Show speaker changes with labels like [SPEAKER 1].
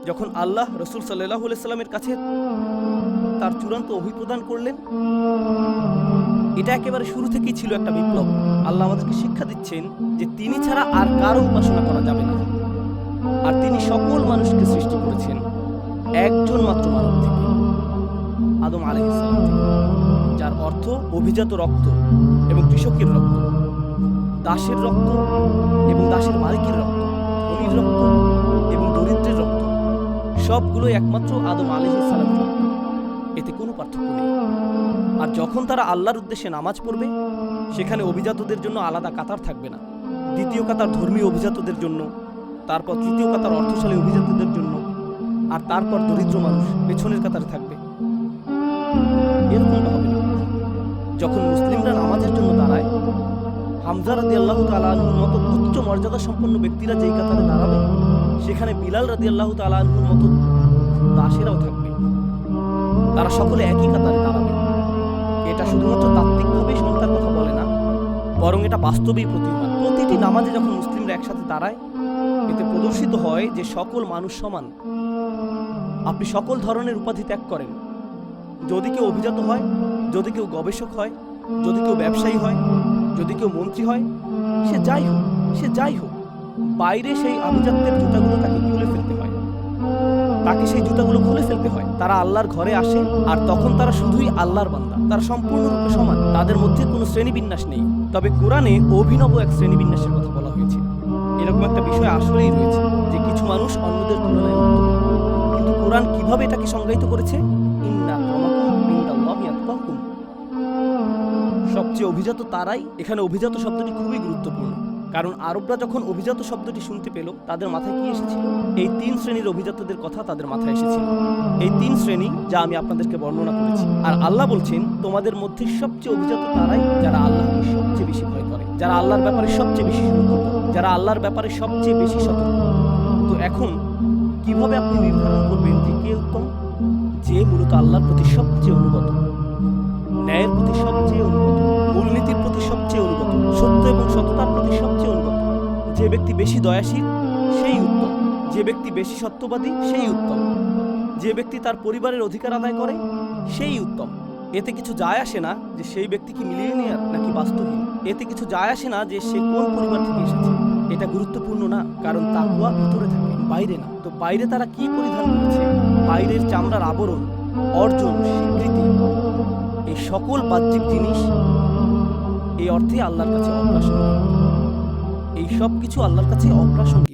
[SPEAKER 1] যখন আল্লাহ রসুল সাল্লাল্লাহু আলাইহি সাল্লামের কাছে তার চূড়ান্ত অভিপ্রদান করলেন, এটা একেবারে শুরু থেকেই ছিল একটা বিপ্লব। আল্লাহ আমাদেরকে শিক্ষা দিচ্ছেন যে তিনি ছাড়া আর কারো উপাসনা করা যাবে না, আর তিনি সকল মানুষকে সৃষ্টি করেছেন একজন মাত্র মানব থেকে, আদম আলাইহিস সালাম থেকে, যার অর্থ অভিজাত রক্ত এবং কৃষকের রক্ত, দাসের রক্ত এবং দাসের মালিকের রক্ত, ধনীর রক্ত এবং দরিদ্রের রক্ত, সবগুলো একমাত্র আদম আলাইহিস সালামের রক্ত। এতে কোনো পার্থক্য নেই। আর যখন তারা আল্লাহর উদ্দেশ্যে নামাজ পড়বে, সেখানে অভিজাতদের জন্য আলাদা কাতার থাকবে না। দ্বিতীয় কাতার ধর্মীয় অভিজাতদের জন্য, তারপর তৃতীয় কাতার অর্থশালী অভিজাতদের জন্য, আর তারপর দরিদ্র মানুষ পেছনের কাতারে থাকবে। এরকমটা হবে না। যখন মুসলিমরা নামাজের জন্য দাঁড়ায়, হামজা রাদিয়াল্লাহু তাআলা আনহুর মতো উচ্চ মর্যাদা সম্পন্ন ব্যক্তিরা যেই কাতারে দাঁড়াবে, সেখানে বিলাল রাদিয়াল্লাহু তাআলা আনহুর মতো দাসেরাও থাকবে। তারা সকলে একই কাতারে দাঁড়াবে। এটা শুধুমাত্র তাত্ত্বিকভাবেই সমতার কথা বলে না, বরং এটা বাস্তবেই প্রতীয়মান। প্রতিটি নামাজে যখন মুসলিমরা একসাথে দাঁড়ায়, এতে প্রদর্শিত হয় যে সকল মানুষ সমান। আপনি সকল ধরনের উপাধি ত্যাগ করেন। যদি কেউ অভিজাত হয়, যদি কেউ গবেষক হয়, যদি কেউ ব্যবসায়ী হয়, যদি কেউ মন্ত্রী হয়, সে যাই হোক, বাইরে সেই আভিজাত্যের জুতাগুলো তাকে খুলে ফেলতে হয়। তারা আল্লাহর ঘরে আসে, আর তখন তারা শুধুই আল্লাহর বান্দা। তারা সম্পূর্ণরূপে সমান, তাদের মধ্যে কোনো শ্রেণীবিন্যাস নেই। তবে কোরআনে অভিনব এক শ্রেণীবিন্যাসের কথা বলা হয়েছে। এরকম একটা বিষয় আসলেই রয়েছে যে কিছু মানুষ অন্যদের তুলনায় উত্তম। কিন্তু কোরআন কিভাবে এটাকে সংজ্ঞায়িত করেছে? ইন্না আক্রামাকুম ইনদাল্লাহি আতকাকুম। সবচেয়ে অভিজাত তারাই। এখানে অভিজাত শব্দটি খুবই গুরুত্বপূর্ণ, কারণ আরবরা যখন অভিজাত শব্দটি শুনতে পেল, তাদের মাথায় কি এসেছিল? এই 3 শ্রেণীর অভিজাতদের কথা তাদের মাথায় এসেছিল। এই 3 শ্রেণী যা আমি আপনাদেরকে বর্ণনা করেছি। আর আল্লাহ বলছেন, তোমাদের মধ্যে সবচেয়ে অভিজাত তারাই যারা আল্লাহকে সবচেয়ে বেশি ভয় করে, যারা আল্লাহর ব্যাপারে সবচেয়ে বেশি সতর্ক, যারা আল্লাহর ব্যাপারে সবচেয়ে বেশি সতর্ক। তো এখন কিভাবে আপনি নির্ধারণ করবেন যে কে উত্তম? যে মূলত আল্লাহর প্রতি সবচেয়ে অনুগত, ন্যায়ের প্রতি সবচেয়ে অনুগত, মূলনীতির প্রতি সবচেয়ে অনুগত, সত্য এবং সততার প্রতি সবচেয়ে অনুগত। যে ব্যক্তি বেশি দয়াশীল, সেই উত্তম। যে ব্যক্তি বেশি সত্যবাদী, সেই উত্তম। যে ব্যক্তি তার পরিবারের অধিকার আদায় করে, সেই উত্তম। এতে কিছু যায় আসে না যে সেই ব্যক্তি কি মিলিয়নিয়ার নাকি বাস্তবহীন। এতে কিছু যায় আসে না যে সে কোন পরিবার থেকে এসেছে। এটা গুরুত্বপূর্ণ না, কারণ তাকওয়া ভিতরে থাকে, বাইরে না। তো বাইরে তারা কি পরিধান করেছে? বাইরের চামড়ার আবরণ, অর্জন, স্বীকৃতি, এই সকল বাহ্যিক জিনিস এই অর্থে আল্লাহর কাছে অপ্রাসঙ্গিক। এই সব কিছু আল্লাহর কাছে অপ্রাসঙ্গিক।